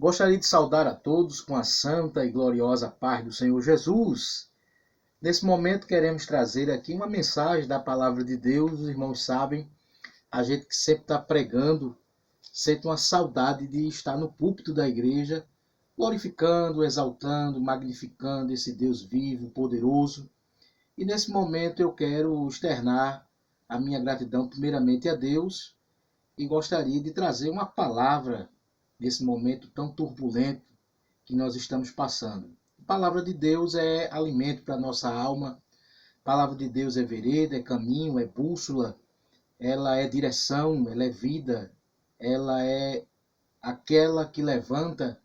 Gostaria de saudar a todos com a santa e gloriosa paz do Senhor Jesus. Nesse momento queremos trazer aqui uma mensagem da palavra de Deus. Os irmãos sabem, a gente que sempre está pregando, sente uma saudade de estar no púlpito da igreja, glorificando, exaltando, magnificando esse Deus vivo, poderoso. E nesse momento eu quero externar a minha gratidão primeiramente a Deus e gostaria de trazer uma palavra nesse momento tão turbulento que nós estamos passando. A palavra de Deus é alimento para a nossa alma, a palavra de Deus é vereda, é caminho, é bússola, ela é direção, ela é vida, ela é aquela que levanta,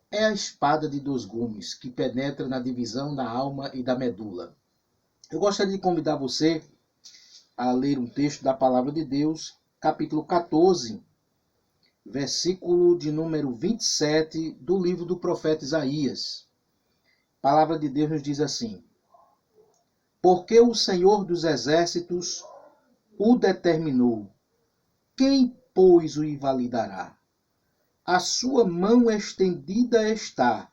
é a espada de dois gumes, que penetra na divisão da alma e da medula. Eu gostaria de convidar você a ler um texto da palavra de Deus, capítulo 14, versículo de número 27 do livro do profeta Isaías. A palavra de Deus nos diz assim: Porque o Senhor dos exércitos o determinou, quem, pois, o invalidará? A sua mão estendida está,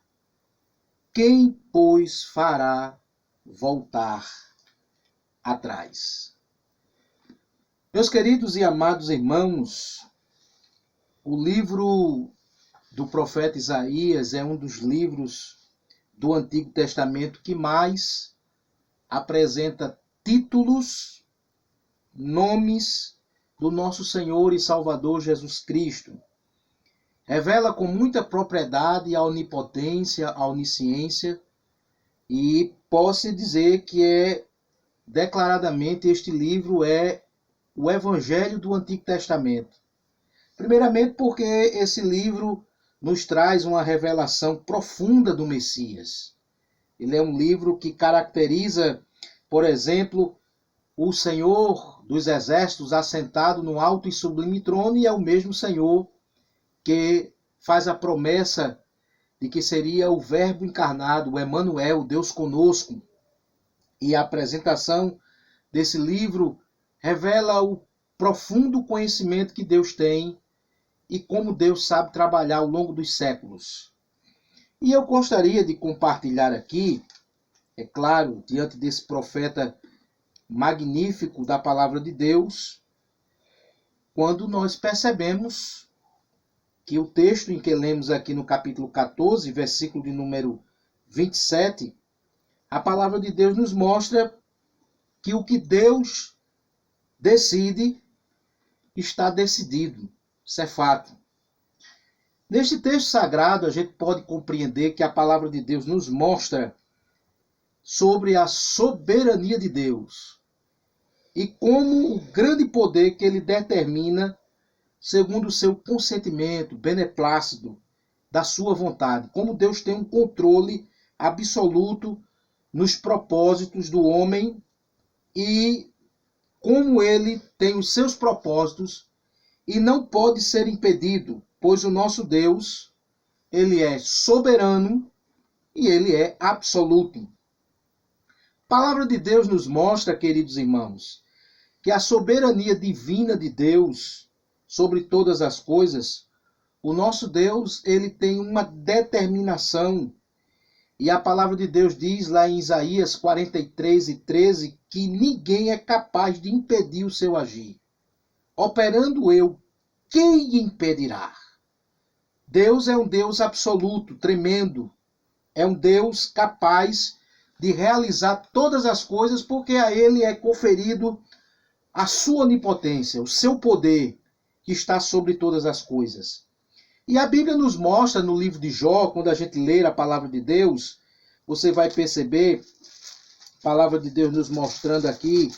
quem, pois, fará voltar atrás? Meus queridos e amados irmãos, o livro do profeta Isaías é um dos livros do Antigo Testamento que mais apresenta títulos, nomes do nosso Senhor e Salvador Jesus Cristo. Revela com muita propriedade a onipotência, a onisciência, e posso dizer que declaradamente este livro é o Evangelho do Antigo Testamento. Primeiramente porque esse livro nos traz uma revelação profunda do Messias. Ele é um livro que caracteriza, por exemplo, o Senhor dos exércitos assentado no alto e sublime trono, e é o mesmo Senhor que faz a promessa de que seria o Verbo encarnado, o Emanuel, Deus conosco. E a apresentação desse livro revela o profundo conhecimento que Deus tem e como Deus sabe trabalhar ao longo dos séculos. E eu gostaria de compartilhar aqui, é claro, diante desse profeta magnífico da palavra de Deus, quando nós percebemos que o texto em que lemos aqui no capítulo 14, versículo de número 27, a palavra de Deus nos mostra que o que Deus decide está decidido. Isso é fato. Neste texto sagrado, a gente pode compreender que a palavra de Deus nos mostra sobre a soberania de Deus e como o grande poder que ele determina segundo o seu consentimento beneplácito da sua vontade. Como Deus tem um controle absoluto nos propósitos do homem e como ele tem os seus propósitos e não pode ser impedido, pois o nosso Deus, ele é soberano e ele é absoluto. A palavra de Deus nos mostra, queridos irmãos, que a soberania divina de Deus sobre todas as coisas, o nosso Deus, ele tem uma determinação. E a palavra de Deus diz lá em Isaías 43:13 que ninguém é capaz de impedir o seu agir. Operando eu, quem impedirá? Deus é um Deus absoluto, tremendo. É um Deus capaz de realizar todas as coisas, porque a ele é conferido a sua onipotência, o seu poder, que está sobre todas as coisas. E a Bíblia nos mostra no livro de Jó, quando a gente ler a palavra de Deus, você vai perceber a palavra de Deus nos mostrando aqui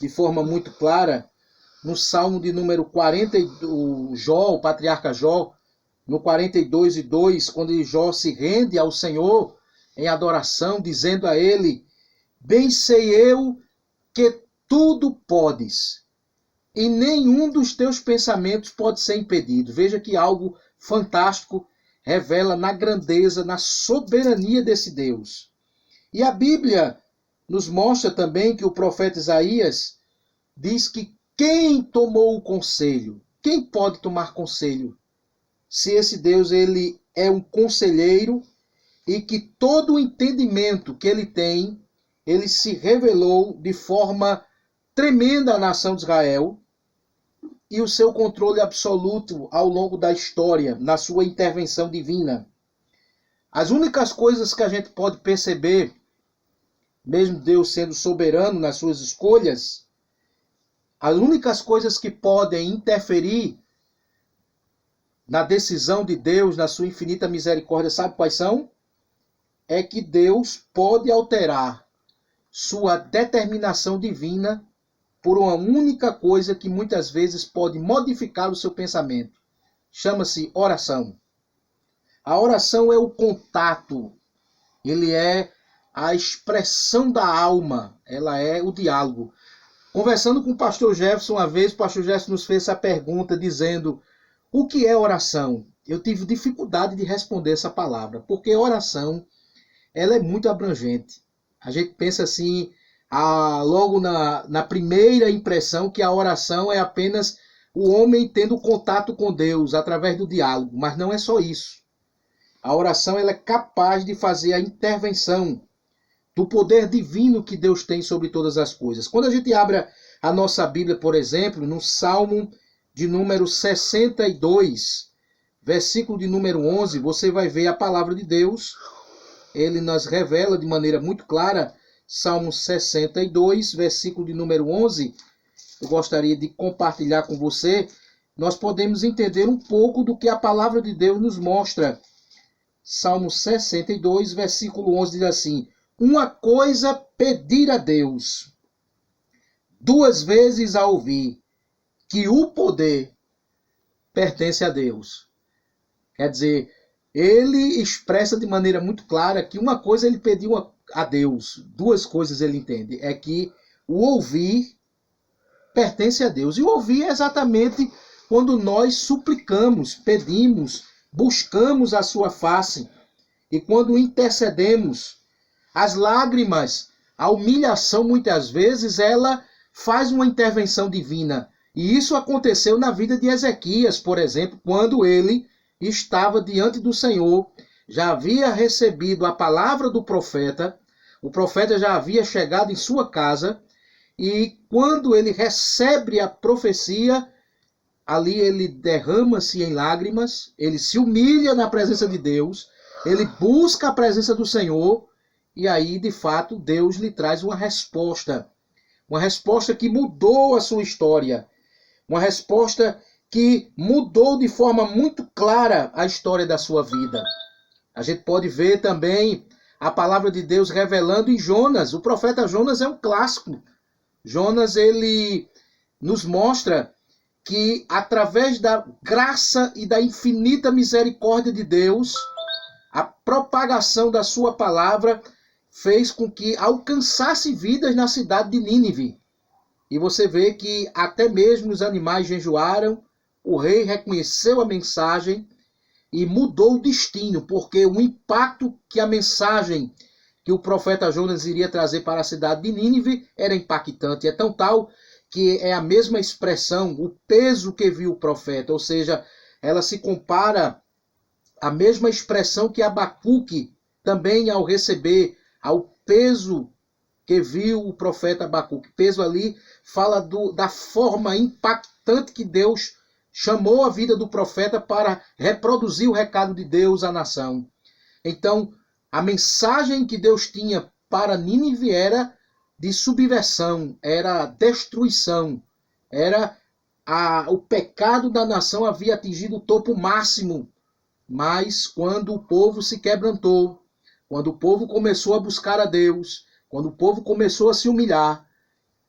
de forma muito clara, no Salmo de número 40, o patriarca Jó, no 42:2, quando Jó se rende ao Senhor em adoração, dizendo a ele: Bem sei eu que tudo podes, e nenhum dos teus pensamentos pode ser impedido. Veja que algo fantástico revela na grandeza, na soberania desse Deus. E a Bíblia nos mostra também que o profeta Isaías diz que quem tomou o conselho? Quem pode tomar conselho? Se esse Deus ele é um conselheiro e que todo o entendimento que ele tem, ele se revelou de forma tremenda à nação de Israel e o seu controle absoluto ao longo da história, na sua intervenção divina. As únicas coisas que a gente pode perceber, mesmo Deus sendo soberano nas suas escolhas, as únicas coisas que podem interferir na decisão de Deus, na sua infinita misericórdia, sabe quais são? É que Deus pode alterar sua determinação divina por uma única coisa que muitas vezes pode modificar o seu pensamento. Chama-se oração. A oração é o contato, ele é a expressão da alma, ela é o diálogo. Conversando com o pastor Jefferson uma vez, o pastor Jefferson nos fez essa pergunta dizendo: o que é oração? Eu tive dificuldade de responder essa palavra, porque oração, ela é muito abrangente. A gente pensa assim, logo na primeira impressão, que a oração é apenas o homem tendo contato com Deus através do diálogo, mas não é só isso. A oração ela é capaz de fazer a intervenção do poder divino que Deus tem sobre todas as coisas. Quando a gente abre a nossa Bíblia, por exemplo, no Salmo de número 62, versículo de número 11, você vai ver a palavra de Deus. Ele nos revela de maneira muito clara, Salmo 62, versículo de número 11. Eu gostaria de compartilhar com você. Nós podemos entender um pouco do que a palavra de Deus nos mostra. Salmo 62, versículo 11 diz assim: uma coisa pedir a Deus, duas vezes a ouvir, que o poder pertence a Deus. Quer dizer, ele expressa de maneira muito clara que uma coisa ele pediu a Deus, duas coisas ele entende, é que o ouvir pertence a Deus. E o ouvir é exatamente quando nós suplicamos, pedimos, buscamos a sua face, e quando intercedemos. As lágrimas, a humilhação, muitas vezes, ela faz uma intervenção divina. E isso aconteceu na vida de Ezequias, por exemplo, quando ele estava diante do Senhor, já havia recebido a palavra do profeta, o profeta já havia chegado em sua casa, e quando ele recebe a profecia, ali ele derrama-se em lágrimas, ele se humilha na presença de Deus, ele busca a presença do Senhor, e aí, de fato, Deus lhe traz uma resposta que mudou a sua história, uma resposta que mudou de forma muito clara a história da sua vida. A gente pode ver também a palavra de Deus revelando em Jonas. O profeta Jonas é um clássico. Jonas, ele nos mostra que através da graça e da infinita misericórdia de Deus, a propagação da sua palavra fez com que alcançasse vidas na cidade de Nínive. E você vê que até mesmo os animais jejuaram, o rei reconheceu a mensagem e mudou o destino, porque o impacto que a mensagem que o profeta Jonas iria trazer para a cidade de Nínive era impactante. É tão tal que é a mesma expressão, o peso que viu o profeta, ou seja, ela se compara à mesma expressão que Abacuque também ao receber, ao peso que viu o profeta Abacuque. Peso ali fala da forma impactante que Deus chamou a vida do profeta para reproduzir o recado de Deus à nação. Então, a mensagem que Deus tinha para Nínive era de subversão, era destruição, era o pecado da nação havia atingido o topo máximo. Mas quando o povo se quebrantou, quando o povo começou a buscar a Deus, quando o povo começou a se humilhar,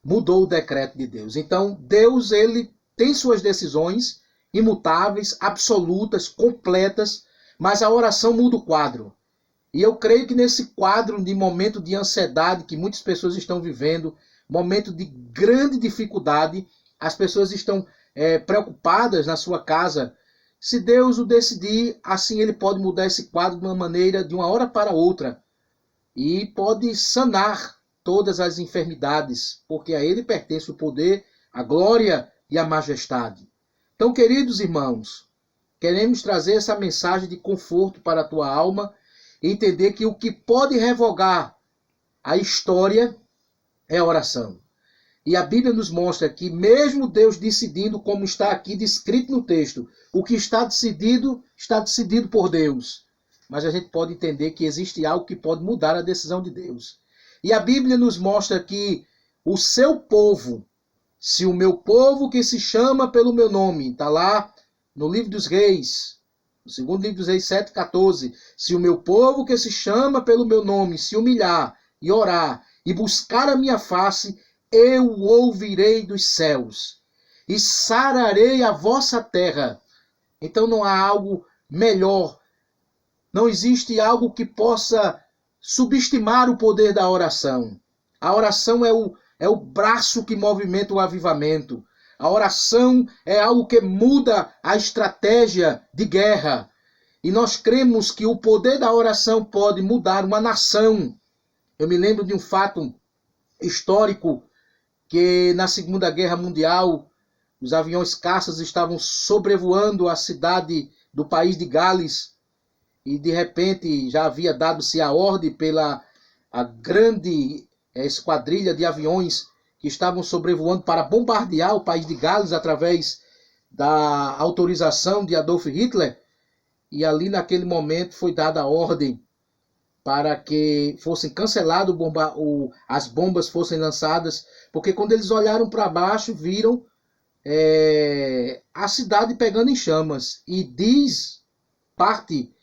mudou o decreto de Deus. Então, Deus, ele tem suas decisões imutáveis, absolutas, completas, mas a oração muda o quadro. E eu creio que nesse quadro de momento de ansiedade que muitas pessoas estão vivendo, momento de grande dificuldade, as pessoas estão preocupadas na sua casa. Se Deus o decidir, assim ele pode mudar esse quadro de uma maneira, de uma hora para outra. E pode sanar todas as enfermidades, porque a ele pertence o poder, a glória e a majestade. Então, queridos irmãos, queremos trazer essa mensagem de conforto para a tua alma e entender que o que pode revogar a história é a oração. E a Bíblia nos mostra que mesmo Deus decidindo, como está aqui descrito no texto, o que está decidido por Deus. Mas a gente pode entender que existe algo que pode mudar a decisão de Deus. E a Bíblia nos mostra que o seu povo, se o meu povo que se chama pelo meu nome, está lá no livro dos Reis, no segundo livro dos Reis 7,14, se o meu povo que se chama pelo meu nome se humilhar e orar e buscar a minha face, eu o ouvirei dos céus e sararei a vossa terra. Então não há algo melhor, não existe algo que possa subestimar o poder da oração. A oração é o braço que movimenta o avivamento. A oração é algo que muda a estratégia de guerra. E nós cremos que o poder da oração pode mudar uma nação. Eu me lembro de um fato histórico que na Segunda Guerra Mundial os aviões caças estavam sobrevoando a cidade do país de Gales e de repente já havia dado-se a ordem pela a grande esquadrilha de aviões que estavam sobrevoando para bombardear o país de Gales através da autorização de Adolf Hitler. E ali naquele momento foi dada a ordem para que fossem canceladas as bombas fossem lançadas, porque quando eles olharam para baixo, viram a cidade pegando em chamas. E diz parte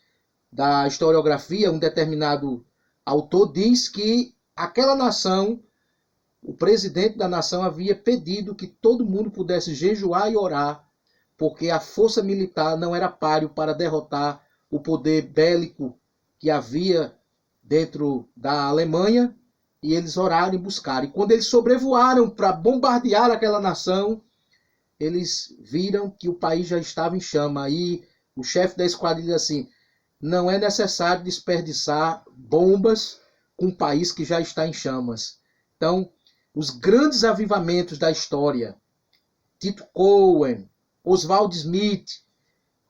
da historiografia, um determinado autor diz que aquela nação, o presidente da nação havia pedido que todo mundo pudesse jejuar e orar, porque a força militar não era páreo para derrotar o poder bélico que havia dentro da Alemanha, e eles oraram e buscaram. E quando eles sobrevoaram para bombardear aquela nação, eles viram que o país já estava em chama. Aí o chefe da esquadrilha disse assim: não é necessário desperdiçar bombas com um país que já está em chamas. Então, os grandes avivamentos da história, Tito Cohen, Oswald Smith,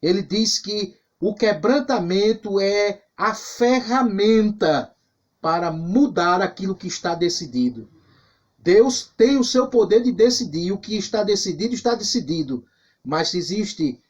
ele diz que o quebrantamento é a ferramenta para mudar aquilo que está decidido. Deus tem o seu poder de decidir, o que está decidido, está decidido. Mas se existe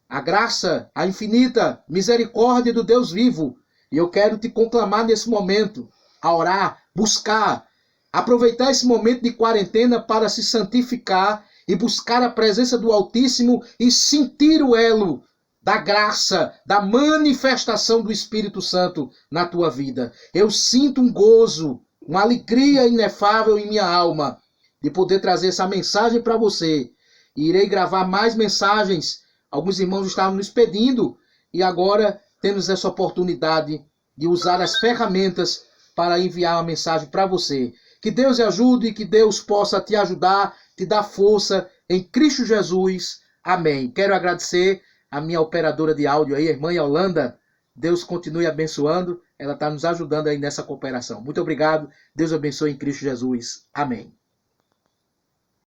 a graça, a infinita misericórdia do Deus vivo, e eu quero te conclamar nesse momento, a orar, buscar, aproveitar esse momento de quarentena para se santificar e buscar a presença do Altíssimo e sentir o elo da graça, da manifestação do Espírito Santo na tua vida. Eu sinto um gozo, uma alegria inefável em minha alma de poder trazer essa mensagem para você. E irei gravar mais mensagens. Alguns irmãos estavam nos pedindo e agora temos essa oportunidade de usar as ferramentas para enviar uma mensagem para você. Que Deus te ajude e que Deus possa te ajudar, te dar força em Cristo Jesus. Amém. Quero agradecer a minha operadora de áudio aí, a irmã Yolanda. Deus continue abençoando. Ela está nos ajudando aí nessa cooperação. Muito obrigado. Deus abençoe em Cristo Jesus. Amém.